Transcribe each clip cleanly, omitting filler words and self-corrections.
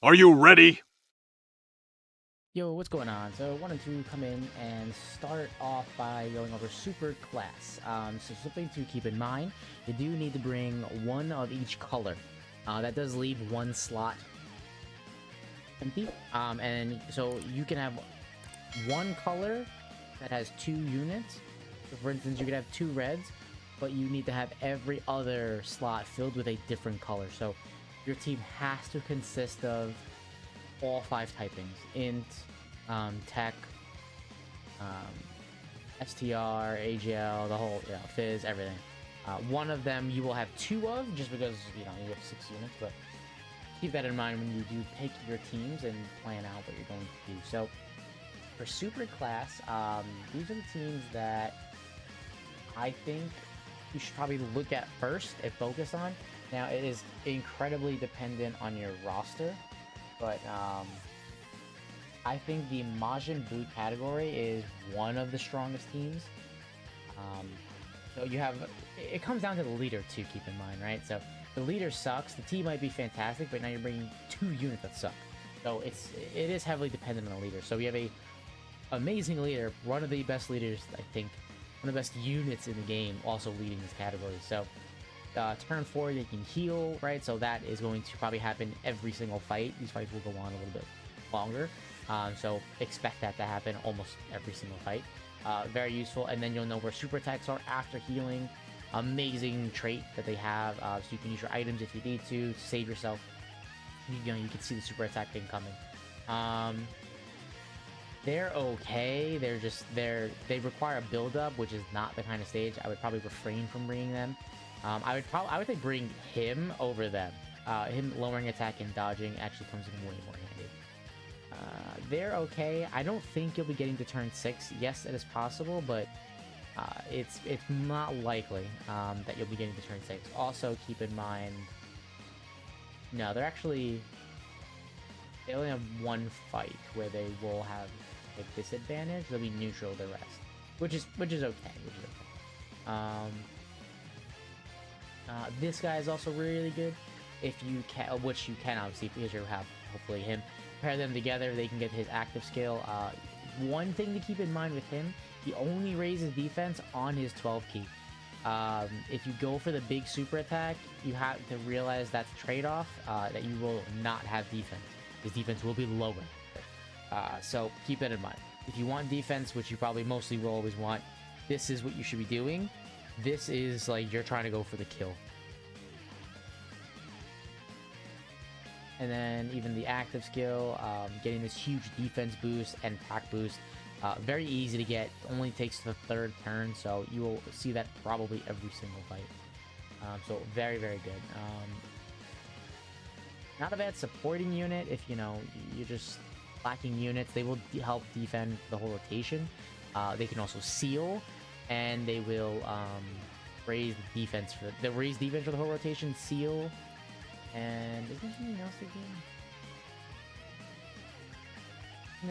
Are you ready? Yo, what's going on? So I wanted to come in and start off by going over super class. So something to keep in mind, you do need to bring one of each color. That does leave one slot empty. And so you can have one color that has two units. So for instance, you could have two reds, but you need to have every other slot filled with a different color. So your team has to consist of all five typings: int, tech, um, STR, AGL, the whole, fizz, everything. One of them you will have two of, just because you have 6 units. But keep that in mind when you do pick your teams and plan out what you're going to do. So for super class, these are the teams that I think you should probably look at first and focus on. Now, it is incredibly dependent on your roster, but I think the Majin Boot category is one of the strongest teams. Um, so you have, it comes down to the leader too, keep in mind, right? So the leader sucks, the team might be fantastic, but now you're bringing two units that suck. So it is heavily dependent on the leader. So we have a amazing leader, one of the best leaders, I think, one of the best units in the game, also leading this category. So turn 4, they can heal, right? So that is going to probably happen every single fight. These fights will go on a little bit longer. So expect that to happen almost every single fight. Very useful. And then you'll know where super attacks are after healing. Amazing trait that they have. So you can use your items if you need to save yourself. You can see the super attack thing coming. They're okay. They require a build up, which is not the kind of stage I would probably refrain from bringing them. I would say bring him over them. Him lowering attack and dodging actually comes in way more handy. They're okay. I don't think you'll be getting to turn 6. Yes, it is possible, but it's not likely that you'll be getting to turn 6. Also, keep in mind, no, they only have one fight where they will have a disadvantage. They'll be neutral the rest, which is okay. This guy is also really good. If you can, which you can obviously, because you have hopefully him. Pair them together, they can get his active skill. One thing to keep in mind with him, he only raises defense on his 12 key. If you go for the big super attack, you have to realize that's a trade-off, that you will not have defense. His defense will be lower. So keep that in mind. If you want defense, which you probably mostly will always want, this is what you should be doing. This is like you're trying to go for the kill. And then even the active skill, getting this huge defense boost and attack boost, very easy to get. Only takes the 3rd turn, so you will see that probably every single fight. So very, very good. Not a bad supporting unit if you're just lacking units. They will help defend the whole rotation. They can also seal, and they will raise the defense for the whole rotation. Seal. And is there something else they do?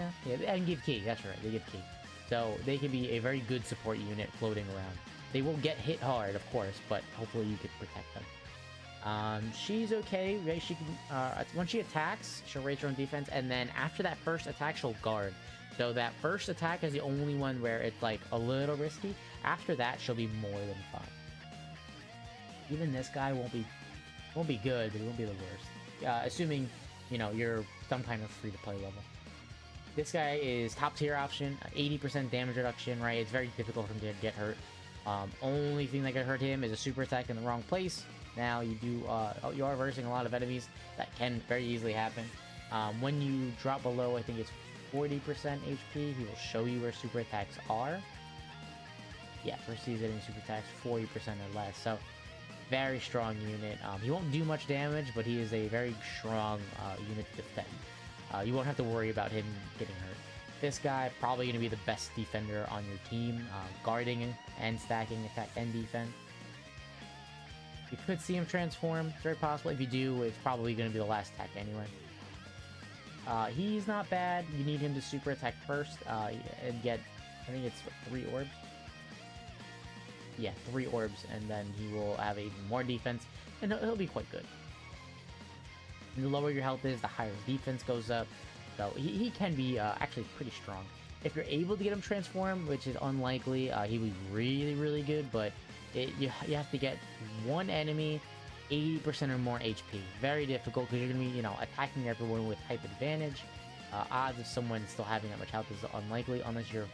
No. Yeah, and give key. That's right. They give key. So they can be a very good support unit floating around. They will get hit hard, of course, but hopefully you can protect them. She's okay. Right? She can. When she attacks, she'll raise her own defense, and then after that first attack, she'll guard. So that first attack is the only one where it's like a little risky. After that, she'll be more than fine. Even this guy won't be good, but it won't be the worst. Assuming, you're some kind of free-to-play level. This guy is top tier option, 80% damage reduction, right? It's very difficult for him to get hurt. Only thing that could hurt him is a super attack in the wrong place. Now, you are versing a lot of enemies. That can very easily happen. When you drop below, I think it's 40% HP, he will show you where super attacks are. Yeah, first he's hitting super attacks 40% or less. So, very strong unit. He won't do much damage, but he is a very strong unit to defend. You won't have to worry about him getting hurt. This guy probably going to be the best defender on your team, guarding and stacking attack and defense. You could see him transform. It's very possible. If you do, it's probably going to be the last attack anyway. He's not bad. You need him to super attack first and get, I think it's 3 orbs. Yeah, 3 orbs, and then he will have even more defense, and he'll be quite good. And the lower your health is, the higher his defense goes up. So he can be actually pretty strong. If you're able to get him transform, which is unlikely, he would be really, really good. But you have to get one enemy 80% or more HP. Very difficult because you're going to be, attacking everyone with type advantage. Odds of someone still having that much health is unlikely unless you're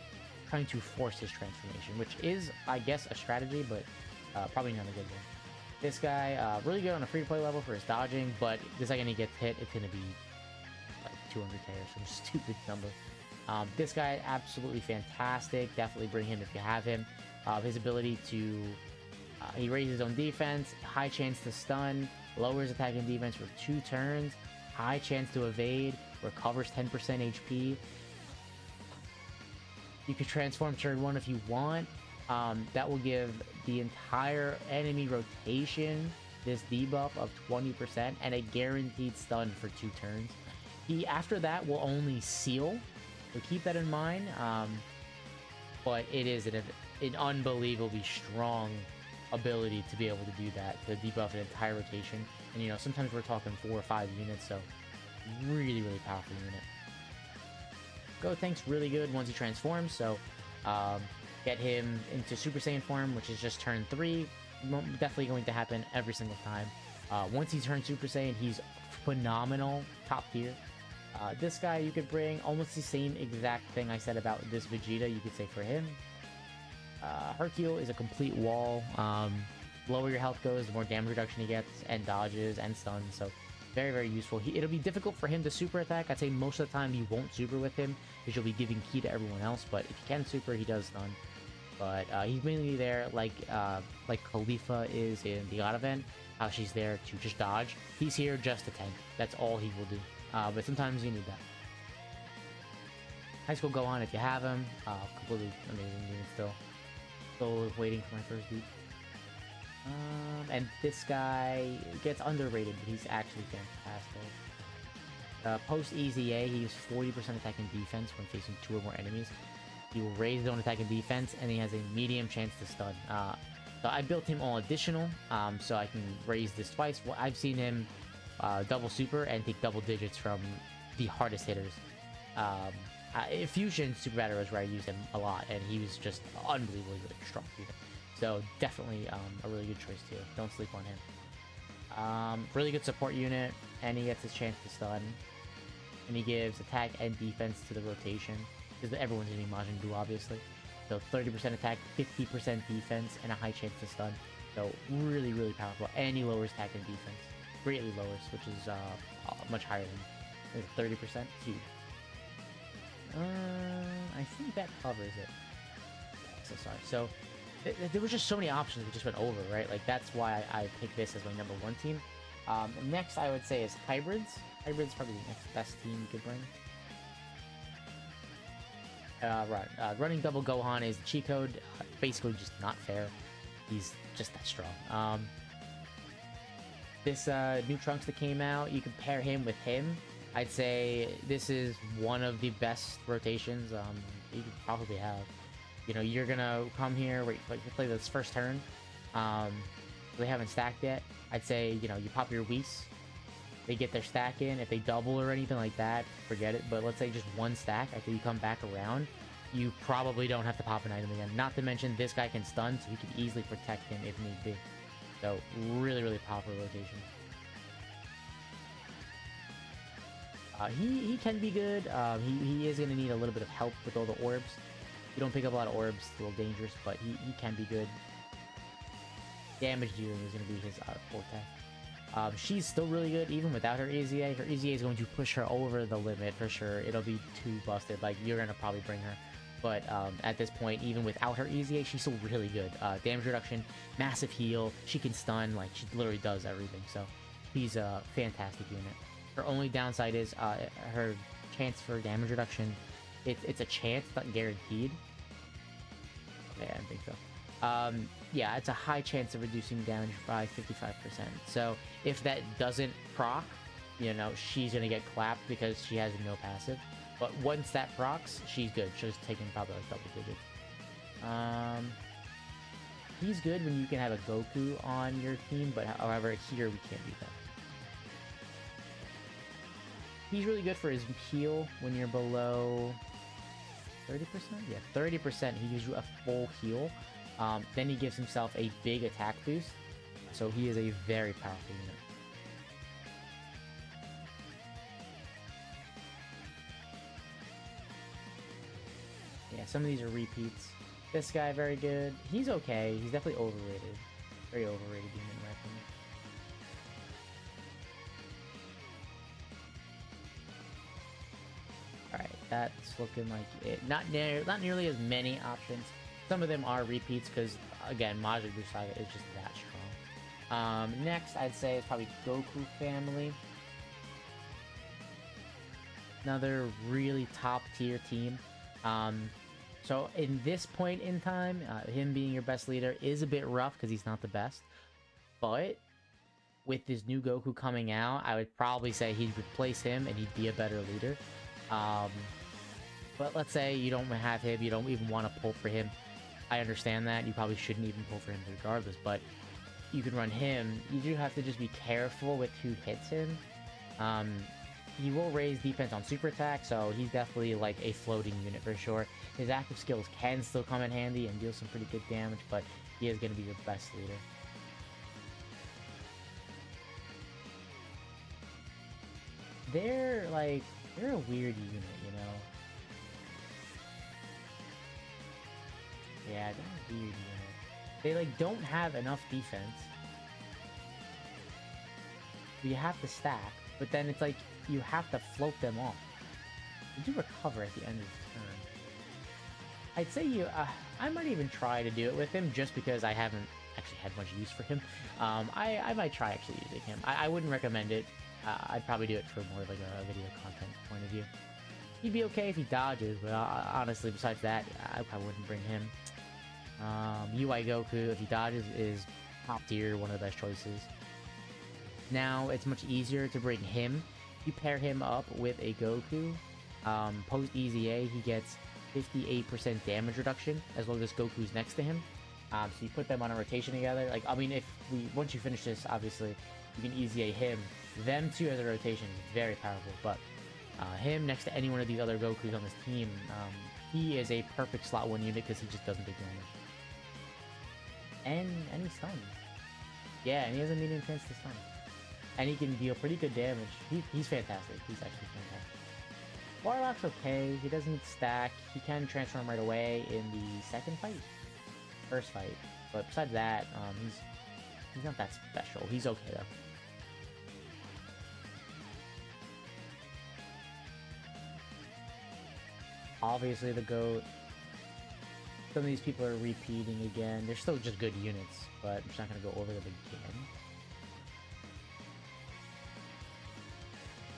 trying to force his transformation, which is, I guess, a strategy, but probably not a good one. This guy, really good on a free-to-play level for his dodging, but the second he gets hit, it's going to be like 200k or some stupid number. This guy, absolutely fantastic. Definitely bring him if you have him. His ability to... he raises his own defense, high chance to stun, lowers attack and defense for 2 turns, high chance to evade, recovers 10% HP. You can transform turn 1 if you want. That will give the entire enemy rotation this debuff of 20% and a guaranteed stun for 2 turns. He, after that, will only seal, so keep that in mind. But it is an unbelievably strong ability to be able to do that, to debuff an entire rotation. And sometimes we're talking 4 or 5 units, so really, really powerful unit. Gotenks really good once he transforms, so get him into Super Saiyan form, which is just turn 3. Definitely going to happen every single time. Once he turns Super Saiyan, he's phenomenal, top tier. This guy, you could bring almost the same exact thing I said about this Vegeta, you could say for him. Hercule is a complete wall. Lower your health goes, the more damage reduction he gets, and dodges, and stuns, so very, very useful. It'll be difficult for him to super attack. I'd say most of the time you won't super with him, because you'll be giving key to everyone else, but if you can super, he does stun. But he's mainly there like Khalifa is in the God event, how she's there to just dodge. He's here just to tank. That's all he will do. But sometimes you need that. High School Gohan, if you have him, completely amazing unit still. Still waiting for my first beat. And this guy gets underrated, but he's actually fantastic. Post EZA, he uses 40% attack and defense when facing 2 or more enemies. He will raise his own attack and defense, and he has a medium chance to stun. So I built him all additional, so I can raise this twice. Well, I've seen him double super and take double digits from the hardest hitters. Fusion Super Battle was where I used him a lot, and he was just unbelievably good, strong unit. So definitely a really good choice too. Don't sleep on him. Really good support unit, and he gets his chance to stun. And he gives attack and defense to the rotation, because everyone's using Majin Buu, obviously. So 30% attack, 50% defense, and a high chance to stun. So really, really powerful. And he lowers attack and defense. Greatly lowers, which is much higher than 30%. Huge. I think that covers it. So sorry. So there were just so many options we just went over, right? Like that's why I picked this as my number 1 team. Next, I would say is hybrids. Hybrids probably the next best team you could bring. Running double Gohan is the cheat code. Basically just not fair. He's just that strong. This new Trunks that came out, you can pair him with him. I'd say this is one of the best rotations you could probably have. You're gonna come here, play this first turn. They haven't stacked yet. I'd say, you pop your Whis. They get their stack in. If they double or anything like that, forget it. But let's say just 1 stack after you come back around, you probably don't have to pop an item again. Not to mention, this guy can stun, so he can easily protect him if need be. So, really, really powerful rotation. He can be good. He is going to need a little bit of help with all the orbs. You don't pick up a lot of orbs, it's a little dangerous, but he can be good. Damage dealing is going to be his forte. She's still really good, even without her EZA. Her EZA is going to push her over the limit for sure. It'll be too busted. Like, you're going to probably bring her. But at this point, even without her EZA, she's still really good. Damage reduction, massive heal. She can stun. Like, she literally does everything. So, he's a fantastic unit. Her only downside is her chance for damage reduction. It's a chance, not guaranteed. Yeah, I think so. Yeah, it's a high chance of reducing damage by 55%. So if that doesn't proc, she's gonna get clapped because she has no passive. But once that procs, she's good. She's taking probably like double digits. He's good when you can have a Goku on your team, but however, here we can't do that. He's really good for his heal when you're below 30%? Yeah, 30%. He gives you a full heal. Then he gives himself a big attack boost. So he is a very powerful unit. Yeah, some of these are repeats. This guy, very good. He's okay. He's definitely overrated. Very overrated unit in my opinion. Alright, that's looking like it. Not nearly as many options. Some of them are repeats because, again, Majin Buu Saga is just that strong. Next, I'd say is probably Goku family. Another really top tier team. So in this point in time, him being your best leader is a bit rough because he's not the best. But with this new Goku coming out, I would probably say he'd replace him and he'd be a better leader. But let's say you don't have him, you don't even want to pull for him. I understand that. You probably shouldn't even pull for him regardless, but you can run him. You do have to just be careful with who hits him. He will raise defense on super attack, so he's definitely like a floating unit for sure. His active skills can still come in handy and deal some pretty good damage, but he is going to be your best leader. They're a weird unit, you know? Yeah, they're a weird unit. They don't have enough defense. You have to stack, but then it's like you have to float them off. You do recover at the end of the turn. I'd say I might even try to do it with him just because I haven't actually had much use for him. I might try actually using him. I wouldn't recommend it. I'd probably do it for more like a video content point of view. He'd be okay if he dodges, but honestly, besides that, I probably wouldn't bring him. UI Goku, if he dodges, is top tier, one of the best choices. Now, it's much easier to bring him. You pair him up with a Goku. Post EZA, he gets 58% damage reduction as long as Goku's next to him. So you put them on a rotation together. Once you finish this, obviously, you can EZA him. Them two as a rotation is very powerful, but him next to any one of these other Gokus on this team, he is a perfect slot 1 unit because he just doesn't take damage. And he stuns. Yeah, and he has a medium chance to stun. And he can deal pretty good damage. He's fantastic. He's actually fantastic. Warlock's okay. He doesn't stack. He can transform right away in the second fight. First fight. But besides that, he's not that special. He's okay though. Obviously the GOAT. Some of these people are repeating again. They're still just good units, but I'm just not going to go over them again.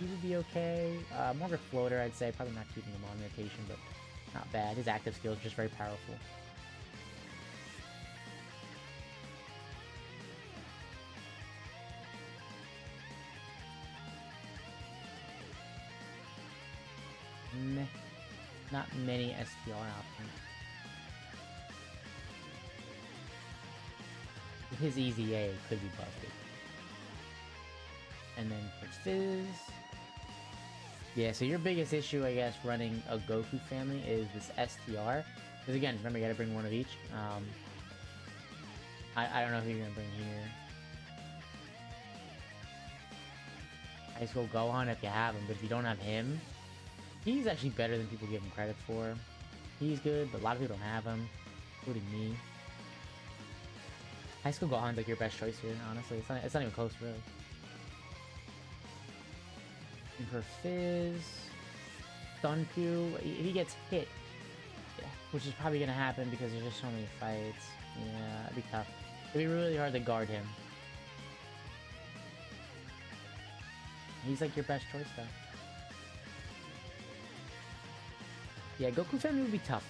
He would be okay. More floater, I'd say. Probably not keeping him on rotation, but not bad. His active skill is just very powerful. Meh. Not many STR options. With his EZA, could be busted. And then for Fizz... Yeah, so your biggest issue, I guess, running a Goku family is this STR. Because again, remember, you gotta bring one of each. I don't know who you're gonna bring here. High School Gohan if you have him, but if you don't have him, he's actually better than people give him credit for. He's good, but a lot of people don't have him, including me. High School Gohan's like your best choice here, honestly. It's not even close, really. And for Fizz, Sunku, if he gets hit, yeah, which is probably gonna happen because there's just so many fights. Yeah, it'd be tough. It'd be really hard to guard him. He's like your best choice, though. Yeah, Goku family would be tough.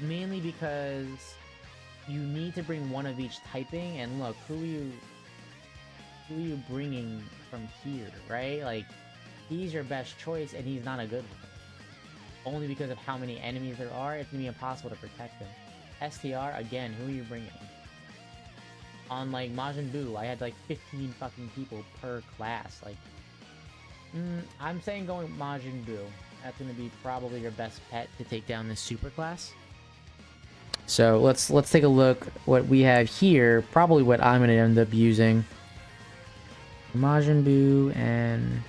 Mainly because you need to bring one of each typing, and look, who are you bringing from here, right? Like, he's your best choice, and he's not a good one. Only because of how many enemies there are, it's gonna be impossible to protect him. STR, again, who are you bringing? On, like, Majin Buu, I had, like, 15 fucking people per class. Like, I'm saying going Majin Buu. That's going to be probably your best pet to take down this super class. So let's take a look what we have here. Probably what I'm going to end up using. Majin Buu and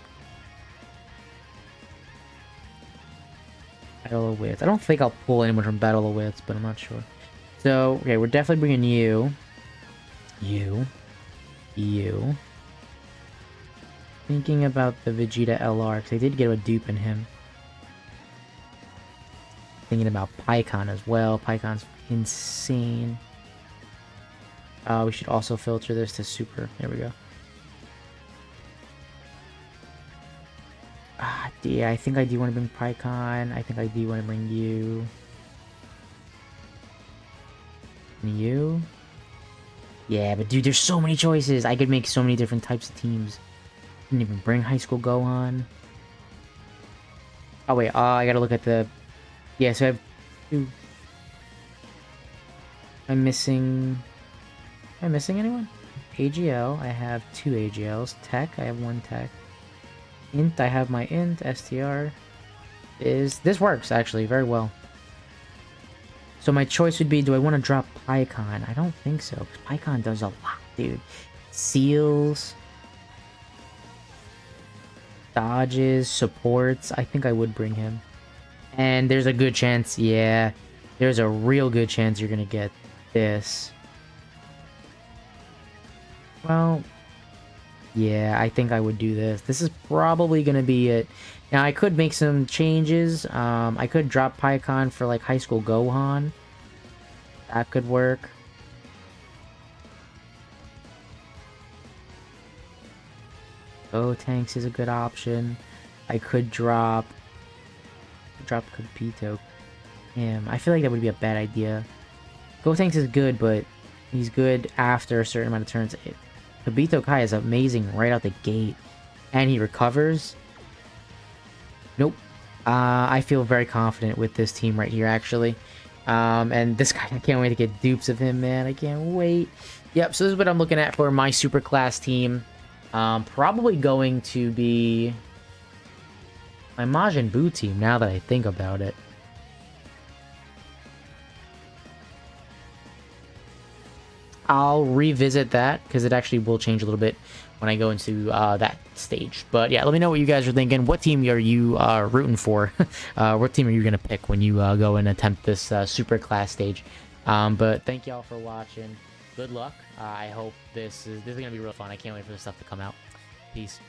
Battle of Wits. I don't think I'll pull anyone from Battle of Wits, but I'm not sure. So, okay, we're definitely bringing you. Thinking about the Vegeta LR, because I did get a dupe in him. Thinking about Pikkon as well. Pikkon's insane. We should also filter this to super. There we go. Yeah, I think I do want to bring Pikkon. I think I do want to bring you. And you? Yeah, but dude, there's so many choices. I could make so many different types of teams. Didn't even bring High School Gohan. Oh wait, I gotta look at the... Yeah, so I have two... I'm missing anyone? AGL, I have 2 AGLs. Tech, I have 1 Tech. Int, I have my Int. STR. This works, actually, very well. So my choice would be, do I want to drop Pikkon? I don't think so, because Pikkon does a lot, dude. Seals... Dodges, supports. I think I would bring him. And there's a good chance, yeah. There's a real good chance you're gonna get this. Well, yeah, I think I would do this. This is probably gonna be it. Now, I could make some changes. I could drop Pikkon for, like, High School Gohan. That could work. Gotenks is a good option. I could drop Kobito. Damn, I feel like that would be a bad idea. Gotenks is good, but he's good after a certain amount of turns. Kobito Kai is amazing right out the gate. And he recovers. Nope. I feel very confident with this team right here, actually. And this guy, I can't wait to get dupes of him, man. I can't wait. Yep, so this is what I'm looking at for my super class team. Probably going to be my Majin Buu team, now that I think about it. I'll revisit that, because it actually will change a little bit when I go into that stage. But yeah, let me know what you guys are thinking. What team are you rooting for? What team are you going to pick when you go and attempt this super class stage? But thank y'all for watching. Good luck. I hope this is going to be real fun. I can't wait for this stuff to come out. Peace.